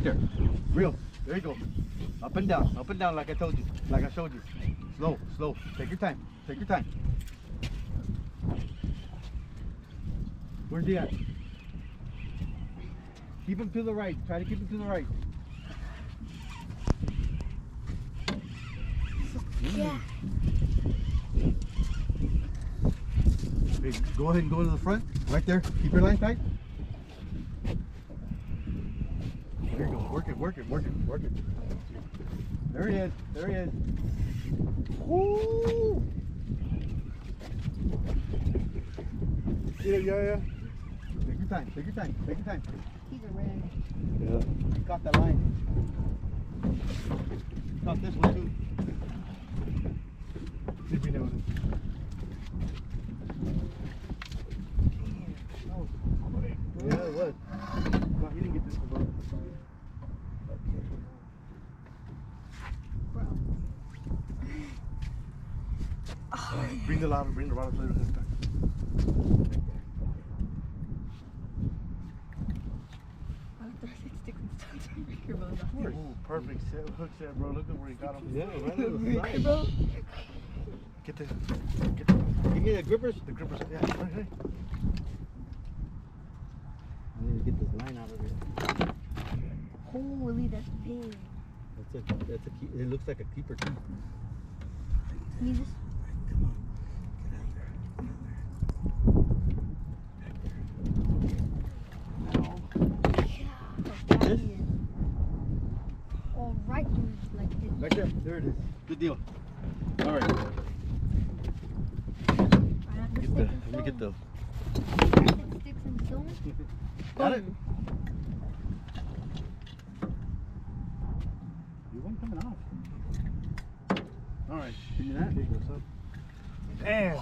there. Reel. There you go. Up and down like I told you. Like I showed you. Slow, slow. Take your time. Take your time. Where's he at? Keep him to the right. Try to keep him to the right. Yeah. Okay, go ahead and go to the front. Right there. Keep your line tight. There you go. Work it, work it, work it, work it. There he is. There he is. Woo! Yeah. Take your time. Take your time. Take your time. He's a red. Yeah. You caught that line. You caught this one too. Did we know it? Yeah, it was. No, he didn't get this one. Bring the ladder, bring the rod later this time. Oh, perfect set, hook set, bro. Look at where he got him. Yeah, right on the side. Bro. Get the. Give me the grippers. The grippers. Yeah, right. I need to get this line out of here. Holy, that's big. That's a key. It looks like a keeper too. Can you just? Come on. Get out of there. Yeah. This? All right, dude. Like this. Right there. There it is. Good deal. All right. Let me get the. Sticks and stones. Got it? You weren't coming off. All right. Give me that. Damn.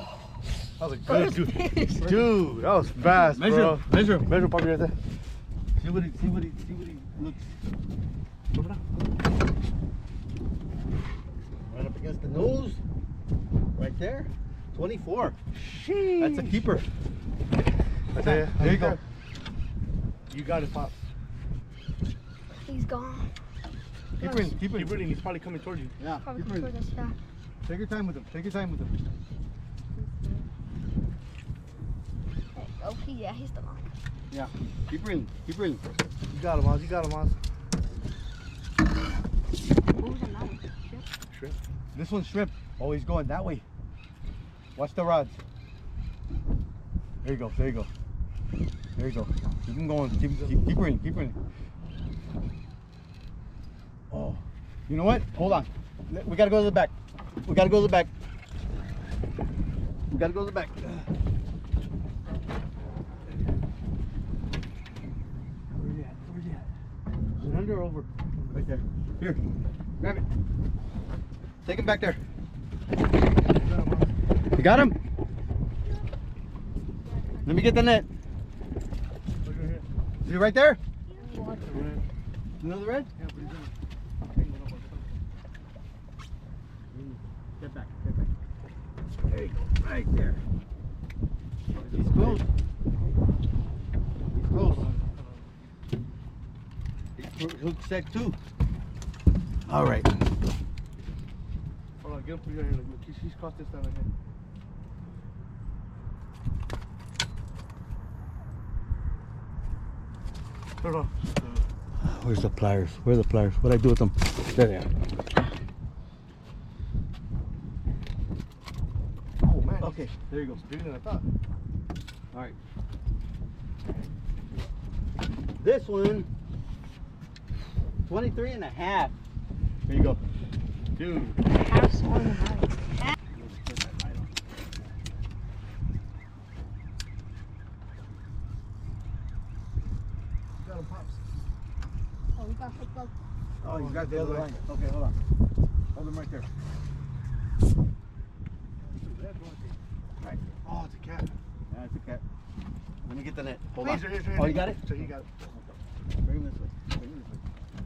That was a good dude. Dude, that was fast, bro. Measure puppy right there. See what he looks. Right up against the nose. Right there. 24. Sheesh. That's a keeper. There you go. You got it, Pop. He's gone. Keep reading. He's probably coming towards you. Yeah. Probably Keep come reading. towards us, yeah. Take your time with him. Take your time with him. Oh, yeah, he's the one. Yeah. Keep reading. Keep reading. You got him, Oz. You got him, Oz. What was another? Shrimp. This one's shrimp. Oh, he's going that way. Watch the rods. There you go. There you go. There you go. Keep him going. Keep reading. Keep reading. Oh, you know what? Hold on. We gotta go to the back. We gotta go to the back. We gotta go to the back. Where's he at? Where's he at? Is it under or over? Right there. Here. Grab it. Take him back there. You got him? Let me get the net. Is he right there? Another red? Yeah, but he's in. Get back, get back. There you go, right there. He's close. He's close. He's hook set too. All right. Hold on, get him through here. Look, he's caught this down right here. Hold on. Where's the pliers? Where are the pliers? What'd I do with them? There they are. Oh, man. Okay, there you go. It's bigger than I thought. All right. This one, 23 and a half. There you go. Dude. Half's on the night. Got him, Pops. Oh, we got hooked up. Oh, you got the other line. Okay, hold on. Hold them right there. Right. Oh, it's a cat. Yeah, it's a cat. Let me get the net. Hold Here, on. here. Oh, you got it? So he got it. Bring him this way. Bring him this way.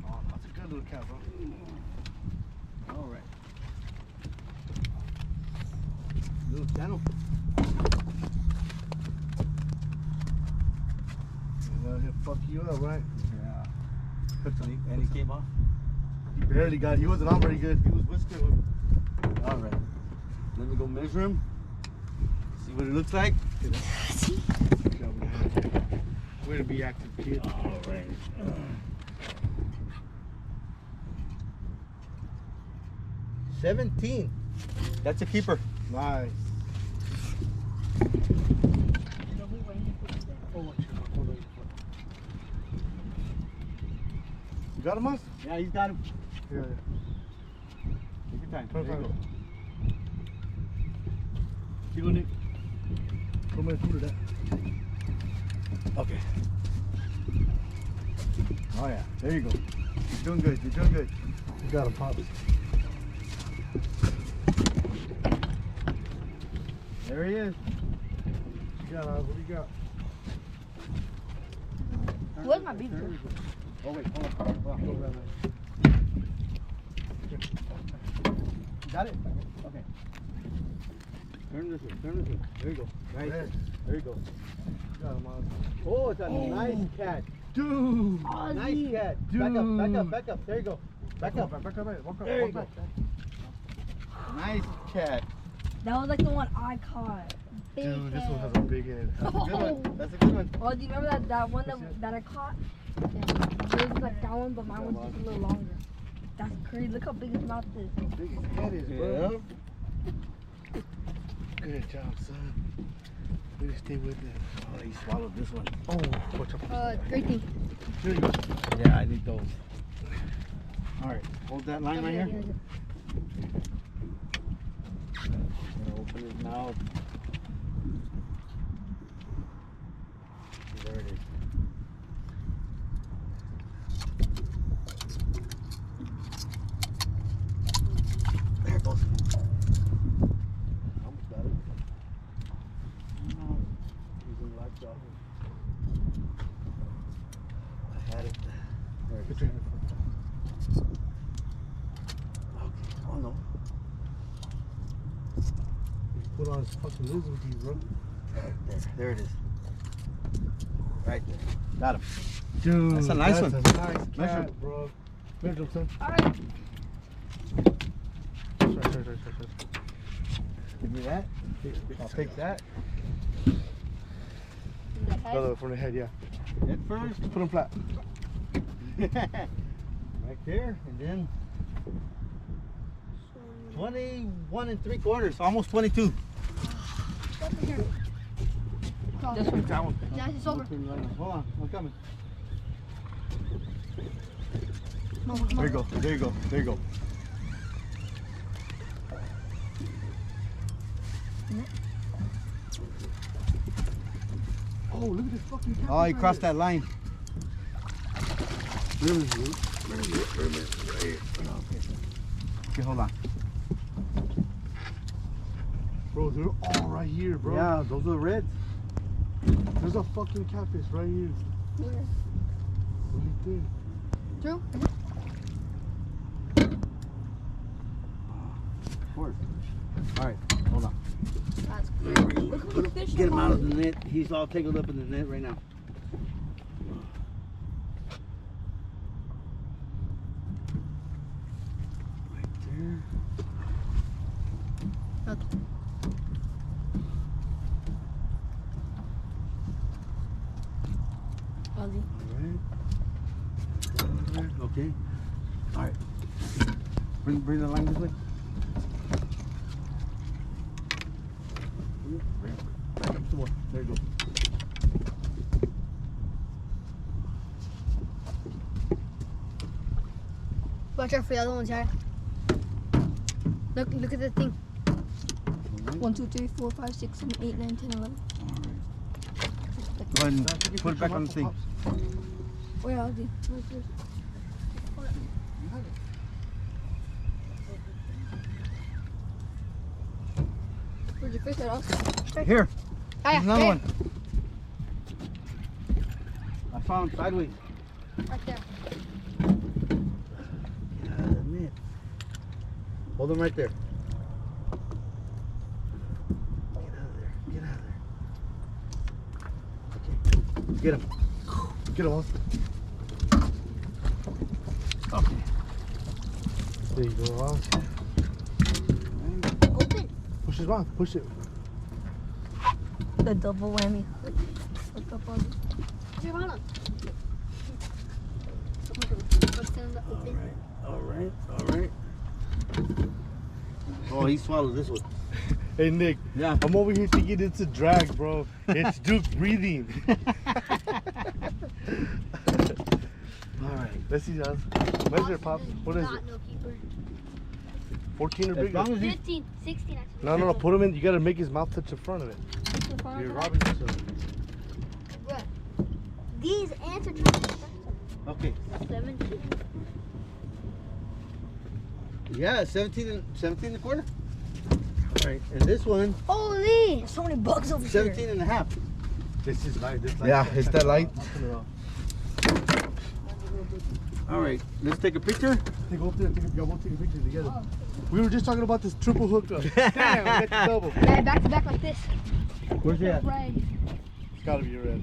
Oh, that's a good little cat, bro. All right. Little channel. He'll fuck you up, right? Yeah. And he came off. He barely got it. He wasn't on very good. He was whiskering. All right. Let me go measure him. See what it looks like. Way to be active, kid. All right. 17. That's a keeper. Nice. You got him, Mus? Yeah, he's got him. Yeah. Take your time. There There you go. You go, Nick. Come and do that. Okay. Oh yeah, there you go. You're doing good. You're doing good. You got him, Pops. There he is. You got Oz. What do you got? Where's my beaver? Oh wait, hold on. Go that way. You got it? Okay. Turn this way. Turn this way. There you go. Right there. There you go. You got him, Oz. Oh, it's a nice cat. Dude! Nice cat. Dude. Back up. Back up. Back up. There you go. Back up. Back up. Walk up. There you Walk go. back. Nice cat. That was like the one I caught. Big Dude, this one head. has a big head. That's a good one. That's a good one. Oh, do you remember that one that I caught? It was like that one, but mine was just a little longer. That's crazy. Look how big his mouth is. Big his head is, bro. Good job, son. Way to stay with it. Oh, he swallowed this one. Oh, watch out. Great thing. There you go. Yeah, I need those. All right, hold that line right here. Gonna open his mouth. There it is. There it goes. Almost got it. No, he's in lockjaw. I had it. There it is. Good job. Okay. Oh no. Put on his fucking lizard with you, bro. There it is. Right there. Got him. Dude, That's a nice one. A nice cat, Measure. bro. Measure him, son. All right. Sorry. Give me that. I'll take that. Brother, from the head, yeah. Head first. Just put him flat. Right there. And then 21 3/4. Almost 22. This one. That one. Nice, it's over. Hold on. I'm coming. Come on. There you go. There you go. There you go. Oh, look at this fucking cat. Oh, he crossed that line. Wait a minute. Okay, hold on. Bro, they're all right here, bro. Yeah, those are reds. There's a fucking catfish right here. Where? What do you think? True? Of course. All right, hold on. That's great. Look how many fish Get him are out of on. the net. He's all tangled up in the net right now. Right there. Okay. Ozzy. All right. Okay. All right. Bring the line this way. Back up some more. There you go. Watch out for the other ones, yeah. Look at the thing. 1, 2, 3, 4, 5, 6, 7, 8, 9, 10, 11. Go ahead and put it back on the thing. Where Ozzy? Right there. Where'd your fish at, Ozzy? Here. Ah, There's another there. one. I found sideways. Right there. Get out of the net. Hold him right there. Get out of there. Get out of there. Okay. Get him. Get him, Oz. Okay. There you go, Ross. Open. Push his mouth. Push it. The double whammy. Hook up on it. Giovanna. What's in the open? All right. Oh, he swallowed this one. Hey, Nick. Yeah. I'm over here thinking it's a drag, bro. It's Duke breathing. All right. Let's see, Josh. Measure it, Pops. What is it? Not no keeper. 14 or As bigger? long as he 15, 16 actually. No. Put him in. You gotta make his mouth touch the front of it. You're robbing yourself. Bruh. These ants are trying to Okay. 17. Yeah, 17 and a quarter. All right, and this one, Holy! There's so many bugs over 17 and a half. This is light. This light. Yeah, it's that light. I'll turn it off. All right, let's take a picture. Go up there and we'll take a picture together. We were just talking about this triple hookup. Damn, I got the double. Yeah, back to back like this. Where's it at? Red. It's gotta be red.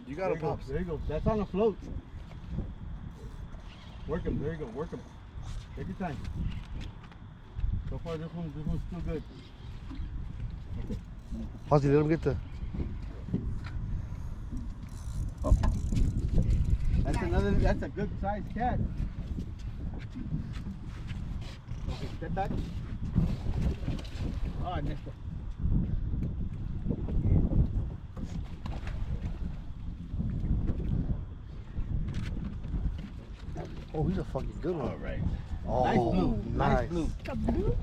You got There it, Pops. There you go. That's on a float. Work him. There you go. Work him. Take your time. So far, this one's still good. Okay. Ozzy, let him get the. That's a good sized cat. Okay, step back. All right, next one. Oh, he's a fucking good one. All right. Oh, Nice blue. Nice blue. Look how blue. Look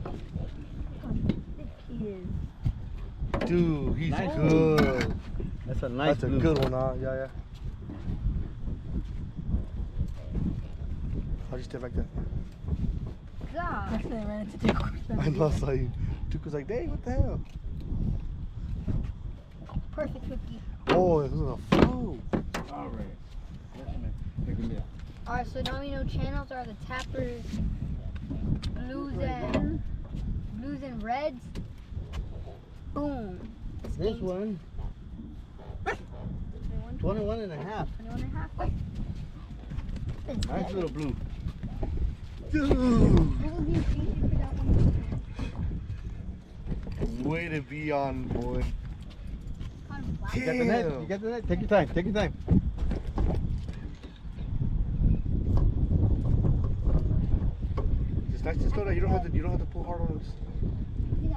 how thick he is. Dude, he's Nice. good. That's a nice That's blue. a good one, yeah. I'll just step back there. God. Actually, I ran into Dick. I know, I saw you. Duke was like, dang, what the hell? Perfect cookie. Oh, it was a float. All right. Yes, man. Take a minute. Alright, so now we know channels are the tappers, blues and reds. Boom. This one, 21 and a half. 21 and a half. Nice little blue. Dude, What would be easy for that one? way to be on, boy. Kind of black. You got the net? Damn. You got the net? Take your time. Take your time. Just nice to slow down. You don't have to pull hard on this.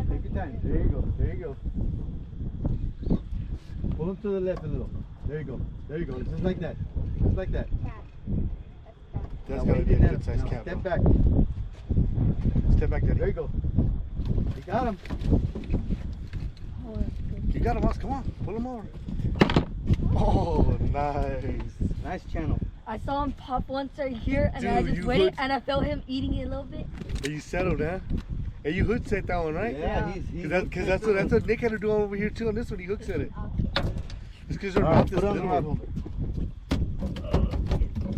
Take your time. There you go. There you go. Pull him to the left a little. There you go. There you go. Just like that. Just like that. That's Now gotta wait be a your good net. size Now cat, Step bro. back. Step back there. There you go. You got him. You got him, Oz. Come on. Pull him over. Oh, nice. Nice channel. I saw him pop once right here, and then I Dude, just you waited, hooked- and I felt him eating it a little bit. Hey, you settled, huh? Hey, you hook set that one, right? Yeah, he's Cause that's what Nick had to do over here too. On this one, he hook set it. It's because their All mouth right, is put it on the rod little. holder.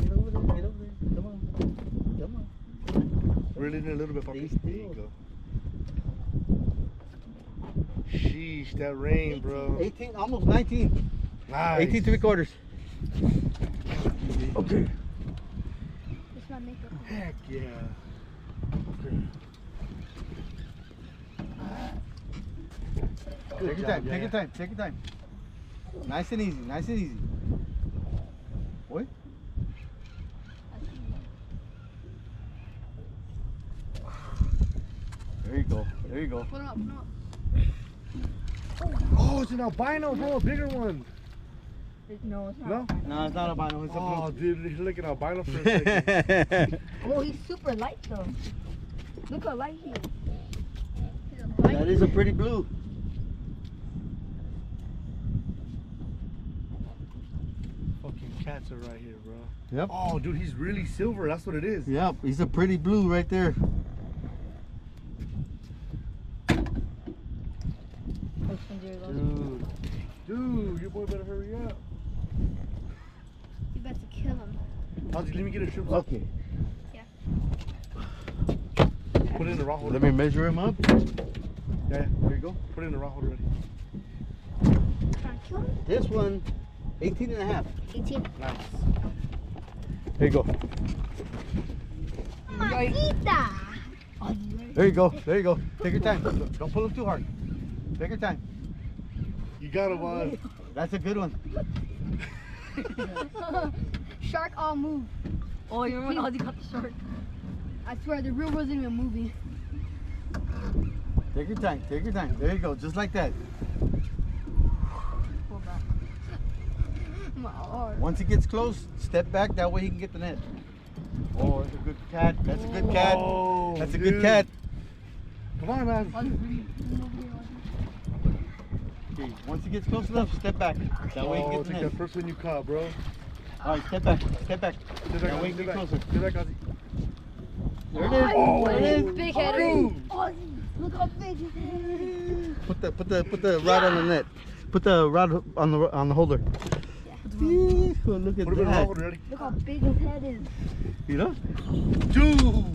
Get over there. Get over there. Come on. Come on. Reel it in a little bit, Poppy. Stay There you still. go. Sheesh, that rain, bro. 18, almost 19. Nice. 18 3/4. Okay. This my makeup. Heck yeah. Good Take your job, time. Take your time. Take your time. Nice and easy. Nice and easy. Boy. There you go. There you go. Put him up, put him up. Oh, it's an albino, bro. A bigger one. No, it's not. No? No, it's not a bino. It's a Oh, blue. dude, he's looking albino for a second. Oh, he's super light though. Look how light he is. That is a pretty blue. Fucking cats are right here, bro. Yep. Oh, dude, he's really silver. That's what it is. Yep. He's a pretty blue right there. Dude, your boy better hurry up. You better kill him. Ozzy, let me get a shrimp. Okay. Put it in the raw holder. Let me measure him up. Yeah, There you go. put it in the raw holder already. Trying to kill him? This one, 18 and a half. 18. Nice. There you go. Mamacita. There you go. There you go. Take your time. Don't pull him too hard. Take your time. You got him on. That's a good one. Shark all move. Oh, you remember when Ozzy got the shark? I swear the reel wasn't even moving. Take your time. Take your time. There you go. Just like that. Pull back. My arm. Once he gets close, step back. That way he can get the net. Oh, that's a good cat. That's a good cat. Oh, That's a dude. good cat. Come on, man. Okay, once he gets close enough, step back. That way he Oh, can get the take net. that first one you caught, bro. All right, step back. Step back. Step back, That way Ozzy, he step can get back. closer. Step back, Ozzy. There it is. Oh, There it is. Big head. Dude. Look how big his head is. Put the rod on the net. Put the rod on the holder. Yeah, look at Put him in the that. hole, ready? Look how big his head is. You know? Dude.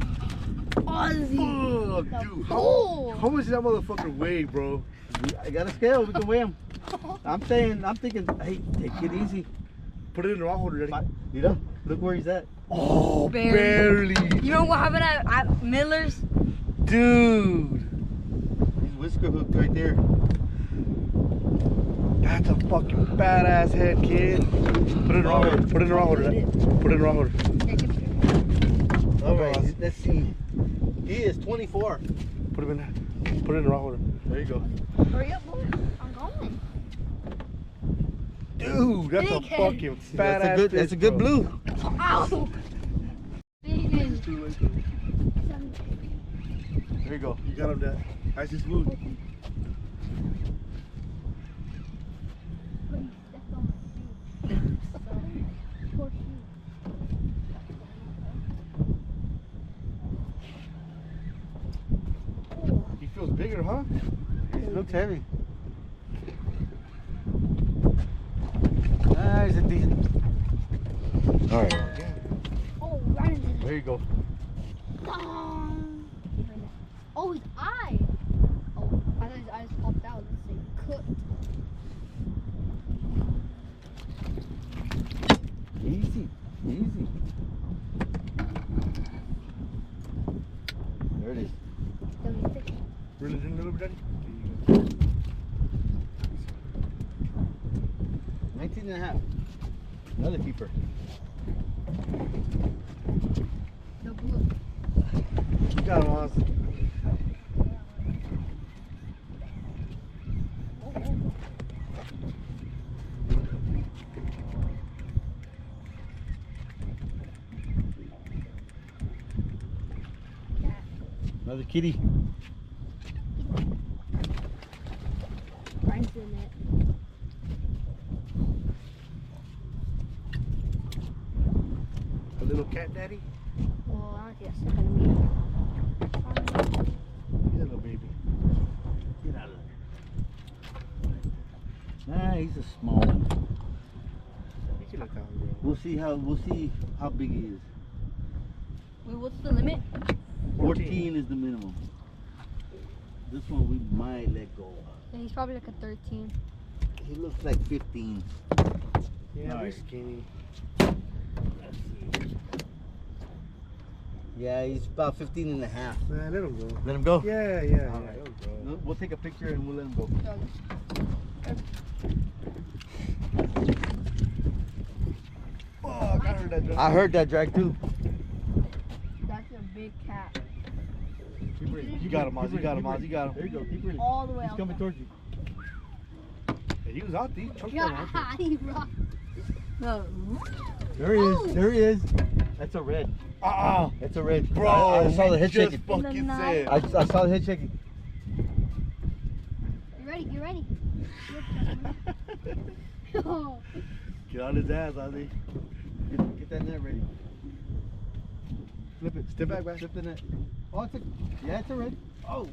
Ozzy. Fuck, dude. Oh. How much does that motherfucker weigh, bro? I got a scale. We can weigh him. I'm thinking, hey, take it easy. Put it in the rock holder, ready? You know? Look where he's at. Oh, Barely. barely. You know what happened at Miller's? Dude. He's whisker hooked right there. That's a fucking badass head, kid. Put it in the rock holder. Put it in the rock holder. Put it in the rock holder. All right, let's see. He is 24. Put him in there. Put it in the rock holder. There you go. Hurry up, boy. I'm going. Dude, that's a Big head. fucking badass That's a fish, good bro. blue. Ow. Big head. There you go. You got him, Dad. Nice and smooth. He feels bigger, huh? He looks heavy. He's a decent. All right. Oh, right into There you go. Oh, his eye. Oh, I thought his eyes popped out. Let's say cooked. Easy. Easy. There it is. Reel it in a little bit, Daddy. 19 and a half. Another keeper. The blue. You got him, Oz. Another kitty. Right into the net. A little cat daddy. Oh, I don't see that second of me. He's a little baby. Get out of there. Nah, he's a small one. You can let that one go. We'll see how big he is. Wait, what's the limit? 14 is the minimum. This one we might let go. Yeah, he's probably like a 13. He looks like 15. Yeah, Alright. he's skinny. Yeah, he's about 15 and a half. Man, let him go. Let him go? Yeah, yeah, All yeah. right. Let him go. We'll take a picture and we'll let him go. Fuck, I heard that drop. I heard that drag too. That's a big cat. You got him, Oz. You got him, Oz. You got There him. you go. Keep reading. All the way He's out coming there. towards you. Hey, he was out there. He choked Yeah, him out there. he rocked. No. There he is. There he is. That's a red. That's a red. Bro, I saw the head just shaking. fucking said. I saw the head shaking. You ready? You ready? Oh, Get on his ass, Ozzy. Get that net ready. Flip it. Step back, back. Flip the net. Oh, it's a red. Oh,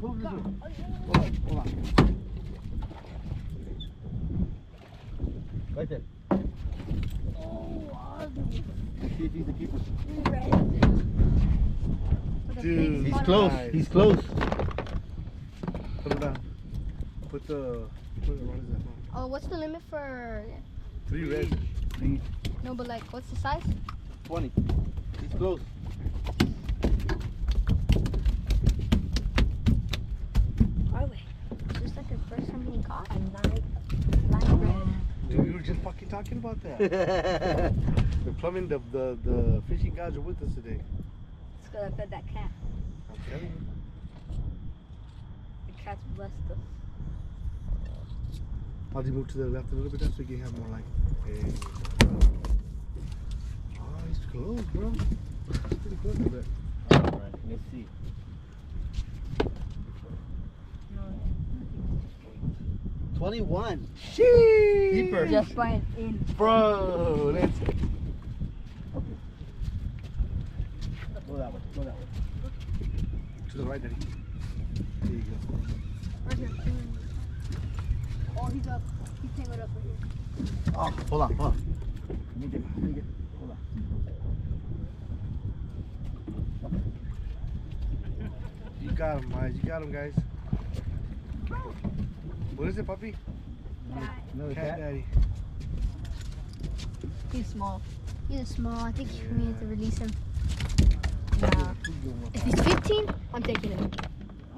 hold this way. Hold on. Right there. oh, Let's see if he's a keeper. Dude, He's nice. close. He's close. Put him down. Put the, what is that? Oh, what's the limit for 3 reds. No, but like, what's the size? 20. It's close. Are we? Is this like his first time being caught? A 9 red. Dude, we were just fucking talking about that. The plumbing, the fishing guys are with us today. It's because I fed that cat. I'm telling you. The cat's blessed us. I'll just move to the left a little bit so you can have more like. Hey. Oh, he's close, bro. He's pretty close to that. Alright, let's see. No. 21. Sheesh. Keeper. Just by an inch. Bro, let's Go that way. Go that way. to the right, Daddy. There you go. Right here. Oh, he's up. He's tangled up right here. Oh, hold on. Let me get. Hold on. You got him, guys. You got him, guys. What is it, puppy? Another Cat cat. Daddy. He's small. He's small. I think we need to release him. Nah. If he's 15, I'm taking him.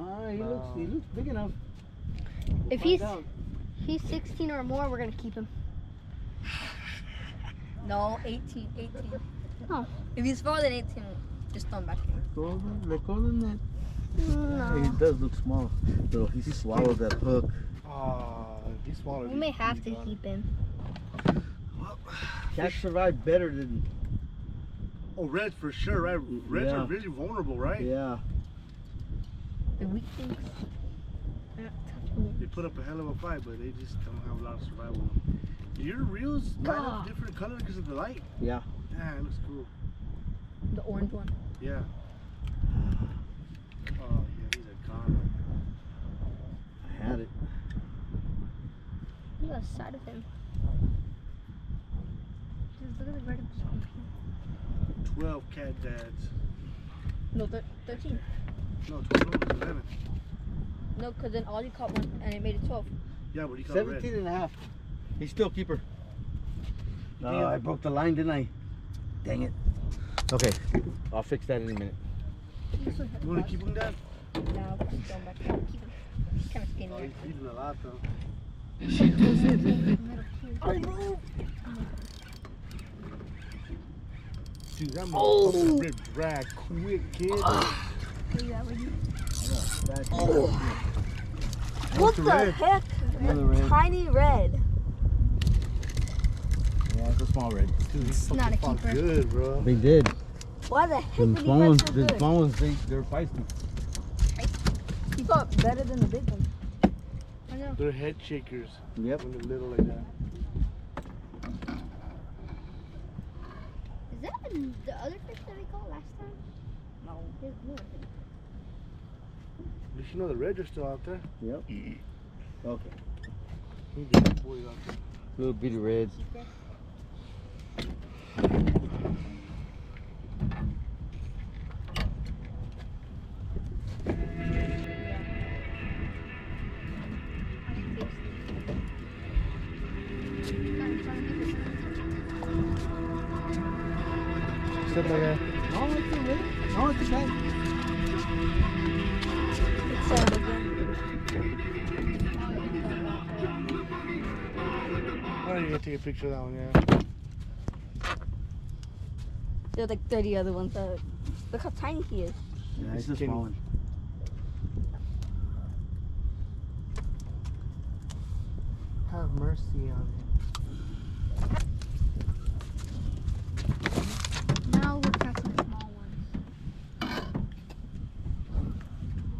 Alright, he looks big enough. If We'll he's find out. 16 or more, we're gonna keep him. No, 18. 18. Oh. If he's smaller than 18, just throw him back in. They're calling that. No. He does look small. Though he swallowed that hook. He's smaller. We may have to keep him. Cats survive better than. Oh, reds for sure, right? Reds Yeah. are really vulnerable, right? Yeah. The weak things. They put up a hell of a fight, but they just don't have a lot of survival. Your reels light up different color because of the light. Yeah. Yeah, it looks cool. The orange one. Yeah. Oh, yeah, he's a con. I had it. Look at the side of him. Just look at the vertical scope. 12 cat dads. No, 13. No, 12, no, 11. No, because then Ollie caught one and it made it 12. Yeah, but he caught 17 red. and a half. He's still keeper. You Oh, think- I broke the line, didn't I? Dang it. Okay, I'll fix that in a minute. You want to keep him, Dad? No, just throw him back in. Keep him. He's kind of skinny. Oh, he's feeding a lot, though. Dude, that motherfucker ripped drag quick, kid. What the red. heck? Another red. Tiny red. Yeah, it's a small red. Dude, he's Not fucking a fought keeper. good, bro. They did. Why the heck The did he small fight ones, so the good? small ones, they're feisty. He fought better than the big one. I know. They're head shakers Yep. when they're little like that. Is that the other fish that we caught last time? No. There's blue, I think. At least you know the reds are still out there. Yep. Okay. He's a good boy out there. Little bitty reds. Keep it. Step like that. No, it's okay. No, it's okay. It's sad again. Oh, you're gonna take a picture of that one, yeah. There's like 30 other ones. Look how tiny he is. Yeah, it's a Skinny. small one. Have mercy on him. Now we're catching small ones.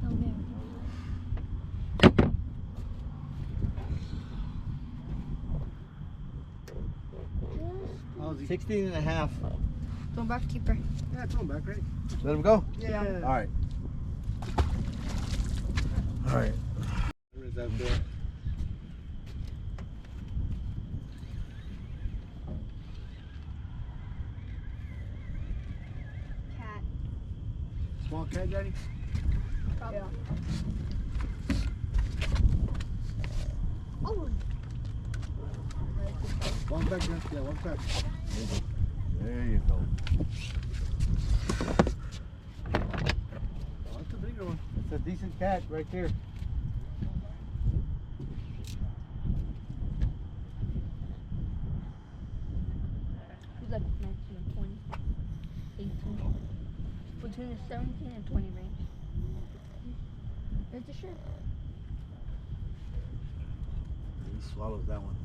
Okay. How's he? 16 and a half. Go back, keeper. Yeah, throw him back, right? Let him go? Yeah. All right. All right. Where is that there? Cat. Small cat, Daddy? Yeah. Oh, Walk back there. Yeah, walk back. There you go. Oh, that's a bigger one. It's a decent cat right there. He's like 19 and 20. 18. Between the 17 and 20 range. There's the shirt. He swallows that one.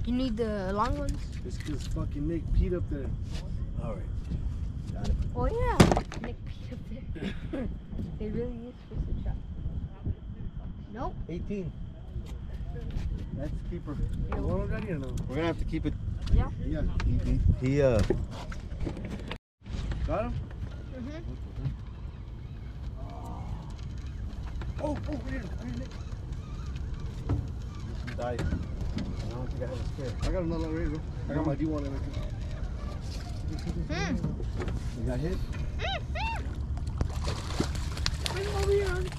You need the long ones? It's because fucking Nick peed up there. All right. Got it. Oh yeah. Nick peed up there. It really is fish and trap. Nope. 18. That's the keeper. You want him, Daddy, or no? We're gonna have to keep it. Yeah. Yeah. He Got him? Mm-hmm. Oh, here, Nick. He died. I don't think I have a spare. I got another one ready, bro. I got my D1 in there. You got hit? Bring him over here, honey.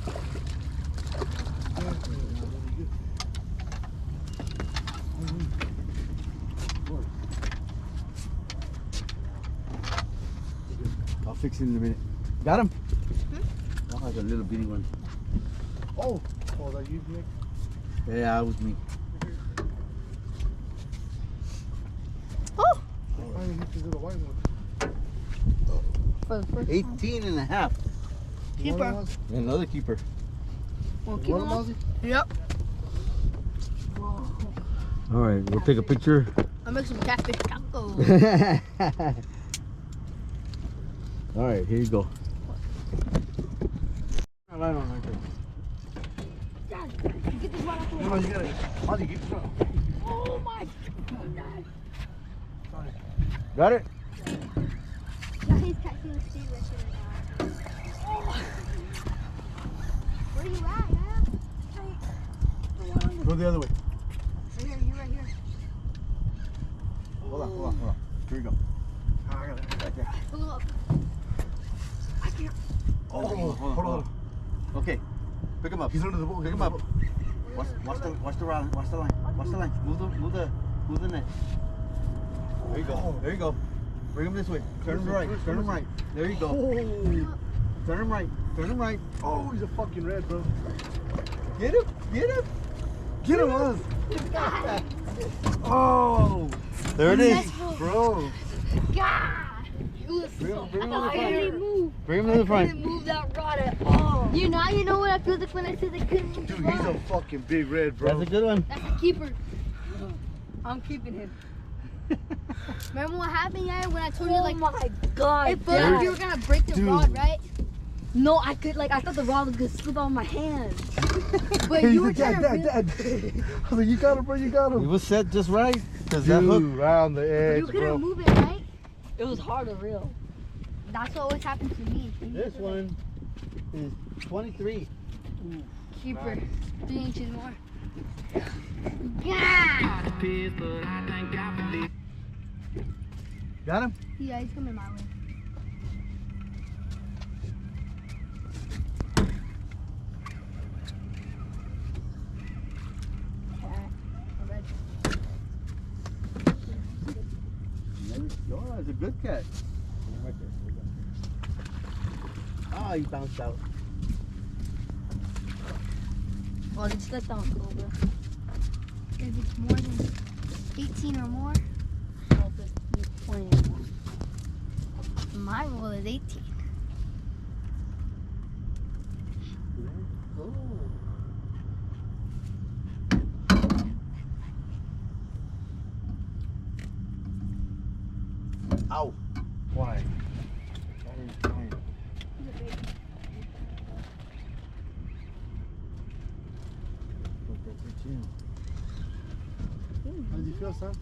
I'll fix it in a minute. Got him? Oh, that's a little bitty one. Oh, that you, Nick? Yeah, that was me. Oh! I finally hit this little white one. For the first 18 and a half. You want Keeper. him, Ozzy? Another keeper. Wanna You keep want him him, on? Ozzy? Yep. All right, we'll take a picture. I'll make some catfish tacos. All right, here you go. Line on right there. Dad, get this right off the No, wall. you got it. Ozzy, get it. Oh my god. Got it? Yeah, he's catching the speed right here now. Where you at, man? Go the other way. Right here, you right here. Hold on. Here you go. I got it. Right there. Pull up. Oh, hold on. Okay, pick him up. He's under the boat. Pick him up. Watch the line. Watch the line. Move the net. There you go. There you go. Bring him this way. Turn him right. Turn him right. There you go. Oh, Turn him right. Turn him right. oh, he's a fucking red, bro. Get him. Get him. Get him, Oz. Oh, there it is, bro. God! Bring him to the I couldn't front. move. Bring him to the front. Couldn't move that rod at all. You know what I feel like when I said they couldn't move. Dude, he's a fucking big red, bro. That's a good one. That's a keeper. I'm keeping him. Remember what happened, yeah? When I told you, Oh like, my god. it felt like you were gonna break the rod, right? No, I thought the rod was gonna slip out of my hand. But you were trying to Dad. I was like, you got him, bro. You got He him. was set just right. Cause that hook. Dude, round the edge, You couldn't bro. move it, right? It was hard to reel. That's what always happened to me. This one is 23. Keeper. 3 inches more. Yeah! Got him? Yeah, he's coming my way. Oh, it's a good cat. Right there. Oh, he bounced out. Oh, it slipped down, Cobra. If it's more than 18 or more, Oh, but he's 20 or more. my rule is 18. Ow. Why? How does he feel, son?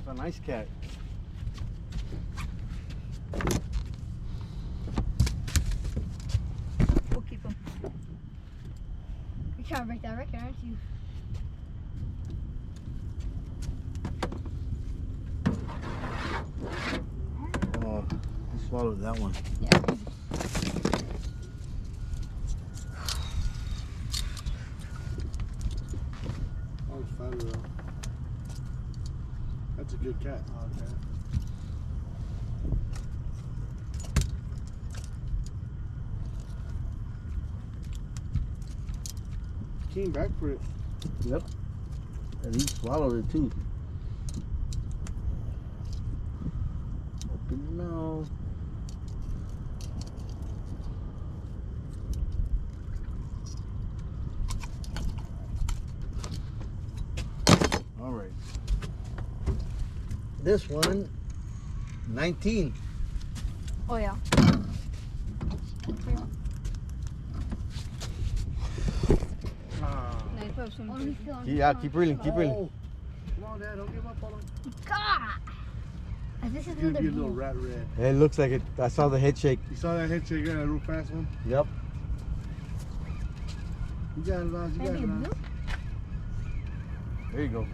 a nice cat. We'll keep him. You're trying to break that record, aren't you? Oh, he swallowed that one. Yeah. Oh, it's fatter though. That's a good cat. Oh, okay. Came back for it. Yep. And he swallowed it too. Open your mouth. All right. This one, 19. Oh yeah. Ah. Nice, put some. Oh, he's still on. Yeah, keep reeling, keep reeling. Oh. Come on, Dad. Don't give up on him. God. This is He's gonna another be a little blue. rat red. It looks like it. I saw the head shake. You saw that head shake, that real fast one? Yep. You got it, Laz. You got Maybe a it, Laz. blue? There you go.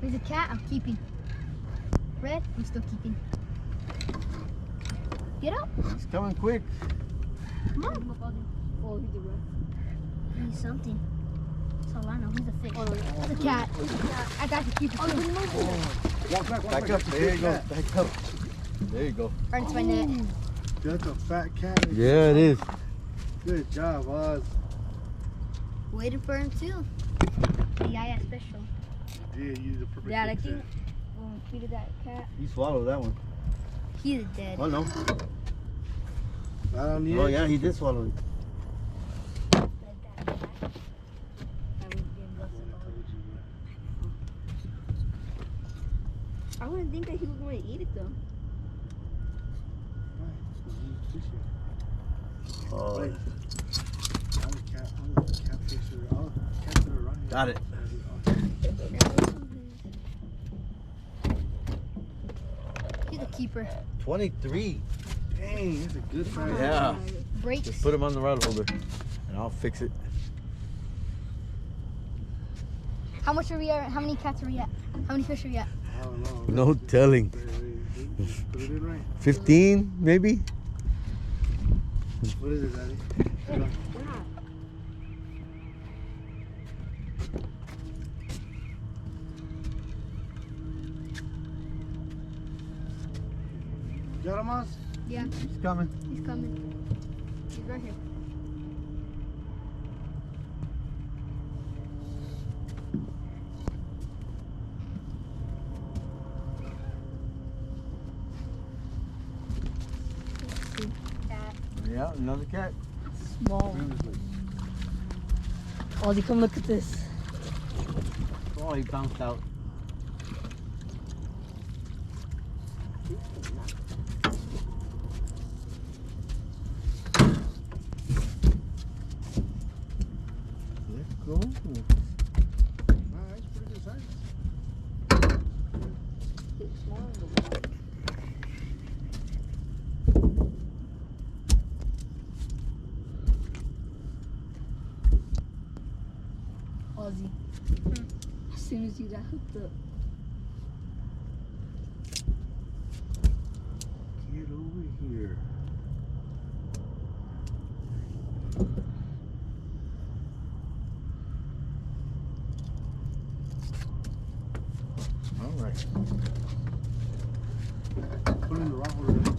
There's a cat I'm keeping. Red, I'm still keeping. Get up. He's coming quick. Come on. Oh, he's a red. He's something. That's all I know. He's a fish. Oh, no. That's a cat. I got to keep it. Walk back, walk Back up. There you go. Back up. There you go. Right into my net. That's a fat cat. Yeah, it is. Good job, Oz. Waiting for him too. Yeah, special. Yeah, you did the perfect Dad, I fix think there. when we feeded that cat. He swallowed that one. He's dead. Oh no. Right on the Oh edge. yeah, he did swallow it. That was being blessed. I wouldn't think that he was going to eat it though. Oh, Wait. I'm a catfish. All cats that are around here. got it. He's a keeper. 23. Dang, that's a good size. Yeah. Breaks. Just put him on the rod holder, and I'll fix it. How much are we at? How many cats are we at? How many fish are we at? I don't know. No telling. Put it in right. 15, maybe. What is it, Daddy? Got him, Oz? Yeah, He's coming. he's coming. He's right here. Cat. Yeah, another cat. Small. Ozzy, come look at this. Oh, he bounced out. Let's go. That's pretty good size. It's small. Ozzy. As soon as you got hooked up. Get over here. All right. Put it in the rock holder. Put it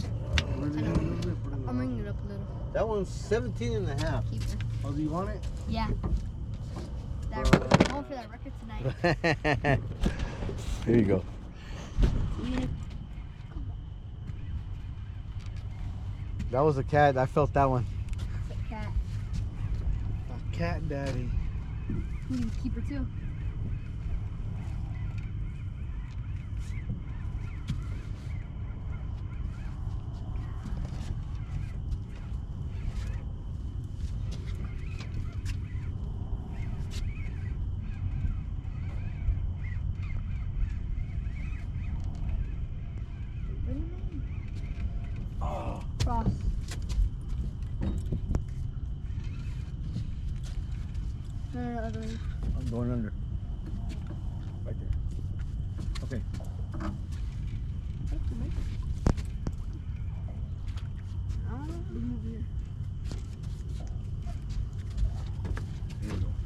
in a little bit. Put it in the I'm rock. ringing it up a little. That one's 17 and a half. Keeper. Oh, do you want it? Yeah. That, going for that record tonight. Here you go. That was a cat. I felt that one. It's a cat. A cat daddy. He's a keeper too. No, other way. I'm going under. Right there. Okay.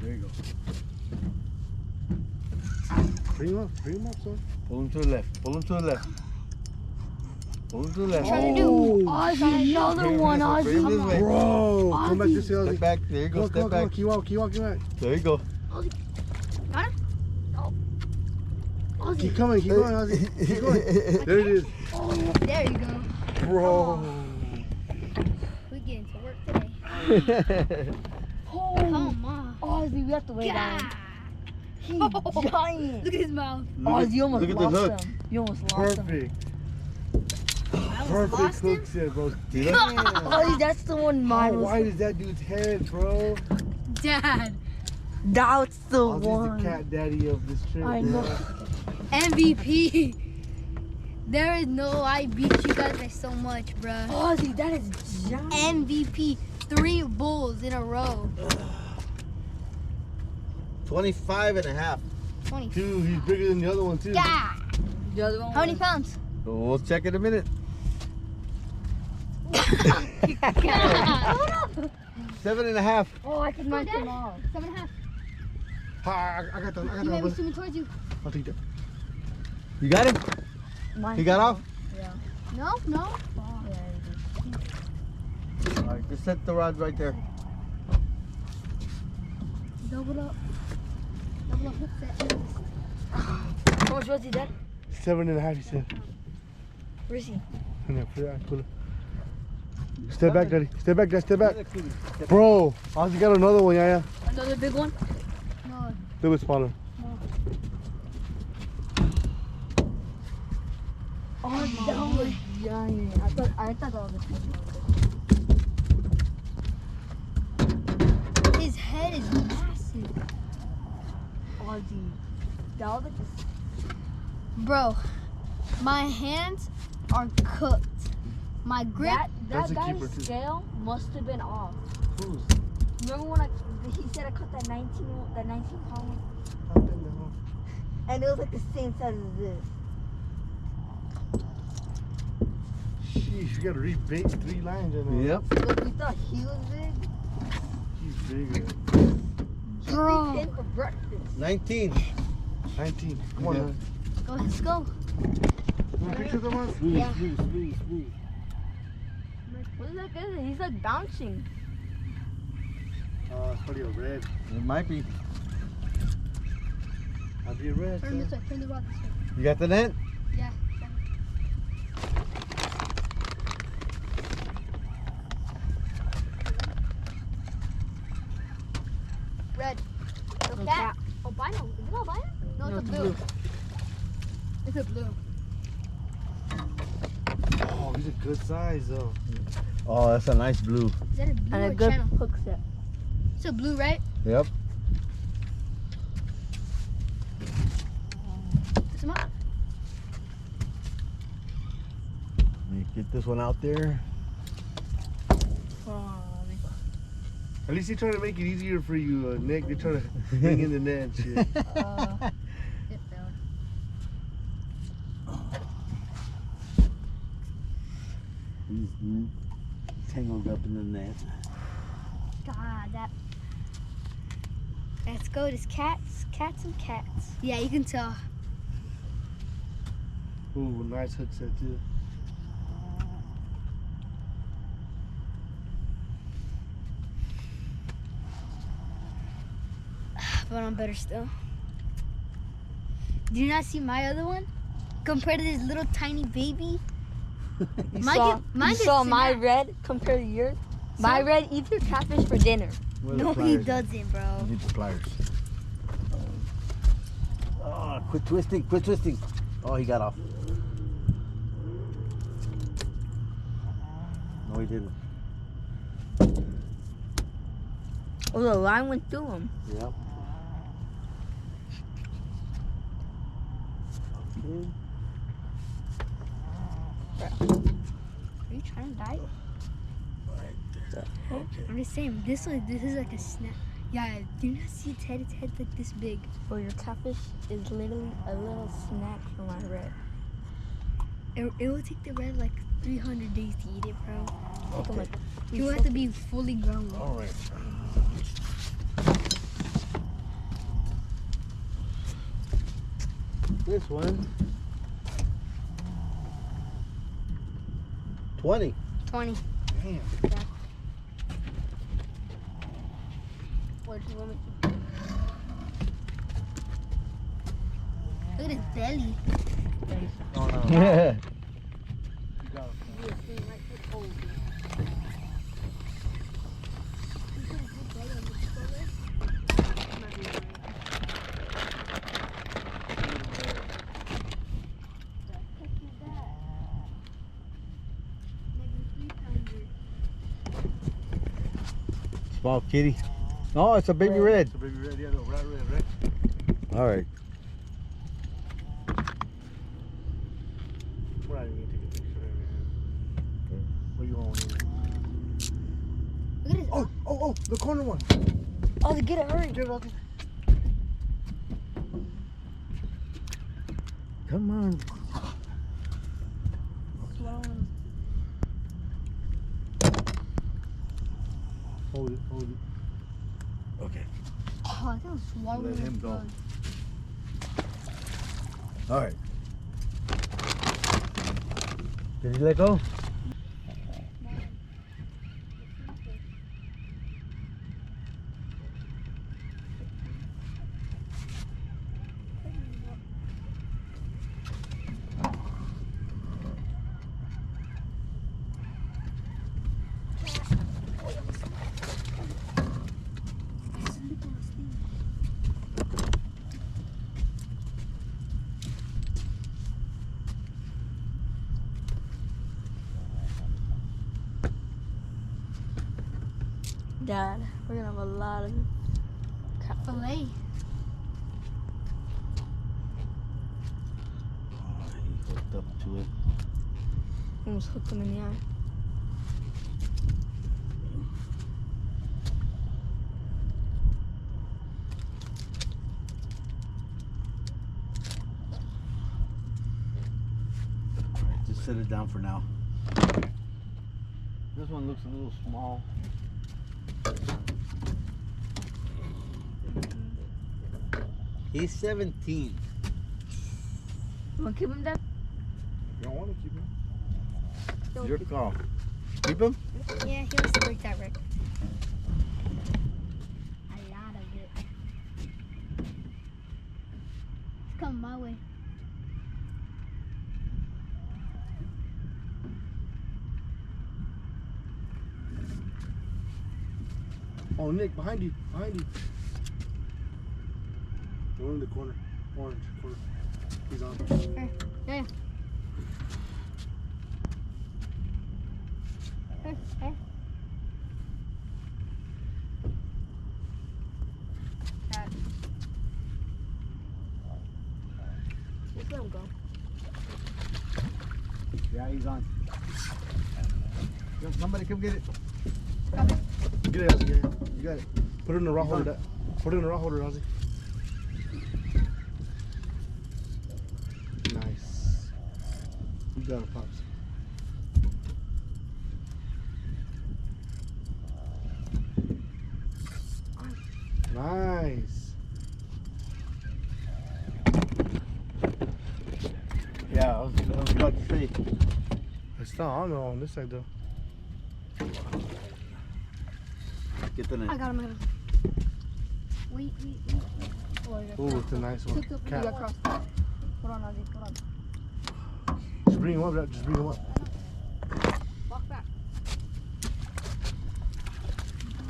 There you go. Bring him up, son. Pull him to the left. Pull him to the left. Pull him to the left. Trying to do. Ozzy, another one, Bring him Ozzy. this way. Bro, come back this way, Step Ozzy. back. There you go. Come Step on, back. keep walking. There you go. Got him? Ozzy. Keep coming, Ozzy. Keep going. There it is. Oh, there you go. Bro. We getting to work today. Oh, Come on. Ozzy, we have to wait God. down. He's giant. Look at his mouth. Ozzy, you almost look at the lost hook. him. You almost lost him. Perfect. I almost Perfect lost him. hook set, bro. See that? Ozzy, that's the one How mine was. wide is that dude's head, bro? Dad. That's the Ozzy's one. the cat daddy of this trip, I bro. know. MVP. There is no, I beat you guys by so much, bruh. Ozzy, that is giant. MVP. 3 bulls in a row. 25.5. 20. Dude, he's bigger than the other one, too. God. The other one How many was- pounds? We'll check in a minute. 7.5. Oh, I can knock Dad. him off. 7.5. I got that. He might be brother. swimming towards you. I'll take that. You got him? Mine He got off? No, no. All right, just set the rods right there. Double up. Double up hook set. How much was he, Dad? 7.5, he said. Where is he? Yeah, pull it. Step back, Daddy. Step back, Dad. Step back. Bro, Ozzy got another one, yeah. Another big one? No. They were smaller. Oh, that one was giant. I thought that was a big one. His head is massive. Ozzy. That was like Bro, my hands are cooked. My grip. that That's a guy's keeper, too. scale must have been off. Who's? Remember when he said I caught that 19 pound one? And it was like the same size as this. Sheesh, you gotta rebait 3 lines in there. Yep. Look, we thought he was big. He's bigger. Bro. He ate for breakfast. 19. 19. Come on, Yeah. man. Let's go. You want pictures of us? Yeah. What is that guy? He's like bouncing. Oh, it's probably a red. It might be. I'll be a red. Turn son. this way. Turn the rod this way. You got the net? Yeah. Red. The No, cat. Albino. Is it albino? No, No, it's it's a blue. It's a blue. Oh, he's a good size, though. Oh, that's a nice blue. Is that a blue And or a good channel? hook set. It's a blue, right? Yep. Put some up. Let me get this one out there. At least they try to make it easier for you, Nick. They try to bring in the net and shit. It fell. He's tangled up in the net. God, that. Let's go. There's cats and cats. Yeah, you can tell. Ooh, nice hook set, too. But I'm better still. Do you not see my other one? Compared to this little tiny baby? You Mine saw, get- mine you gets saw my snapped. red compared to yours? My red eats your catfish for dinner. Where are the No, he pliers? doesn't, bro. I need the pliers. Oh, quit twisting, quit twisting. Oh, he got off. No, he didn't. Oh, the line went through him. Yep. Okay. Are you trying to die? Right there. Okay. I'm just saying, this is like a snap. Yeah, do you not see its head? Its head's like this big. Bro, your catfish is literally a little snack from my red. It will take the red like 300 days to eat it, bro. Take him like You have to be fully grown. All right. This one. 20. 20. Damn. What do you want me Look at his belly. Oh no. Yeah. Small kitty. No, it's a baby red. It's a baby red, yeah, no, red. All right. We're not even gonna take a picture of it, man. What do you want? Look at his. Oh, the corner one. Oh, get it, hurry. Get it, Ozzy. Come on. Hold it. Okay. Oh, I think I'm swallowing. Let him his go. blood. All right. Did you let go? Dad, we're gonna have a lot of Filet. Oh, he hooked up to it. almost hooked him in the eye. All right, just set it down for now. This one looks a little small. He's 17. You wanna keep him, Dad? You don't want to keep him. Don't Your keep call. Keep him? Yeah, he wants to break that record. A lot of it. It's coming my way. Oh, Nick, behind you. The one in the corner. Orange corner. He's on. Hey. Just let him go. Yeah, he's on. Somebody come get it. Get it, Ozzy. Get it. You got it. Put it in the raw holder. Put it in the raw holder, Ozzy. Nice. You got it, Pops. Nice. Yeah, I was about to say. It's not on on this side though. Get the net. I got him. Wait. Ooh, it's a nice one. You got Cat. crossed. Hold on, Ozzy. Hold on. Just bring him up, Dad. Just bring him up. Walk back.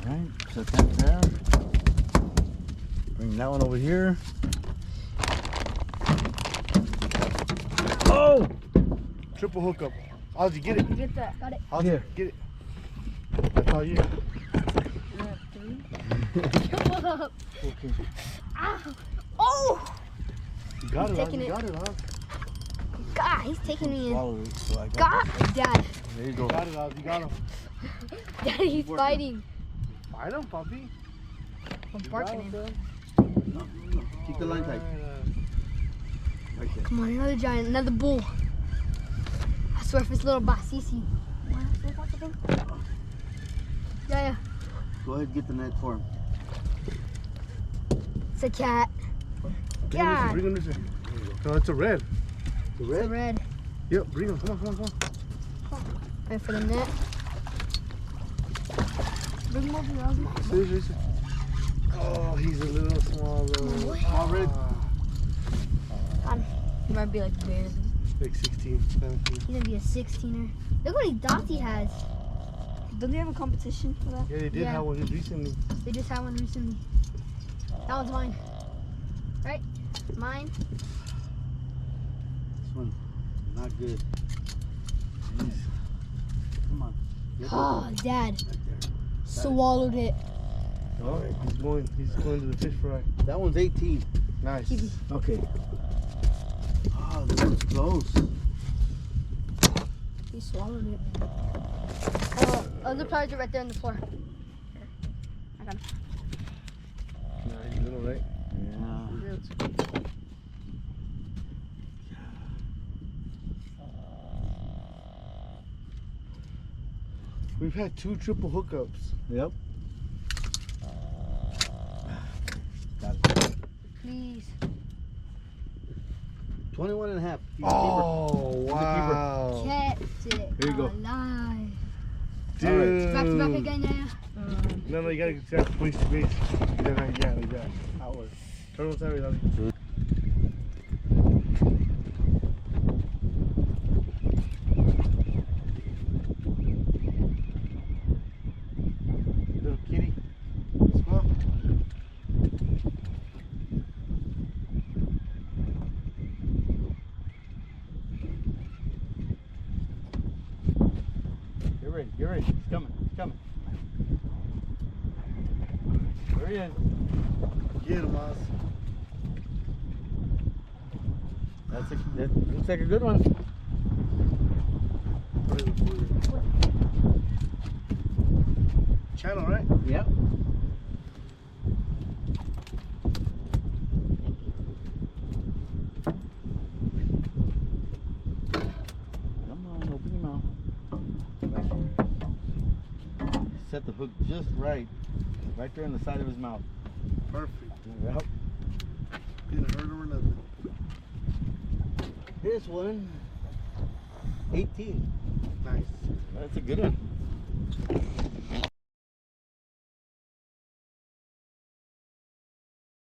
All right, set that there. Bring that one over here. Oh! Triple hookup. Ozzy, get it. Get that. Got it. Ozzy, Here. get it. That's all you. Come up. Okay. Ow. Oh! You got He's it, taking Ozzy. it. You got it, Ozzy. God, he's taking me in. Swallow it, so I got God, Dad. There you go. Got it, Ozzy. You got him. Daddy, he's fighting. Fight him, puppy. I'm barking him. No. Keep the line tight. Right there. Come on, another giant, another bull. I swear if it's little Basisi. Yeah. Go ahead and get the net for him. It's a cat. God. Bring him this way. No, it's a red. The It's red? a red. Yep, bring him. Come on. Wait for the net. Bring him over, Ozzy. Seriously. Oh, he's a little small though. All red. He might be like bigger. Like 16, 17. He's gonna be a 16er. Look what many dots he has. Don't they have a competition for that? Yeah, they did Yeah. have one recently. They just had one recently. That one's mine. Right? Mine. This one, not good. Jeez. Come on. Get Oh, Dad. right there. Swallowed it. Oh, he's going to the fish fry. That one's 18. Nice. Keep it. Okay. Oh, that one's close. He swallowed it. Other pliers are right there on the floor. Here. I got him. Nah, he's little, right? Yeah. We've had 2 triple hookups. Yep. Got it. Please. 21 and a half. He's a Oh, He's a wow. Kept it Here you go. alive. Dude. Back to back again, yeah. No, you gotta get face to face. Yeah, like that. Outward. Turn on side, Lolly. Little kitty. Small. Get ready. He's coming. There he is. Get him, Oz. That looks like a good one. Channel, right? Yep. Come on, open your mouth. Set the hook just right there on the side of his mouth. Perfect. Yep. Didn't hurt him or nothing. Here's one. 18. Nice. That's a good one.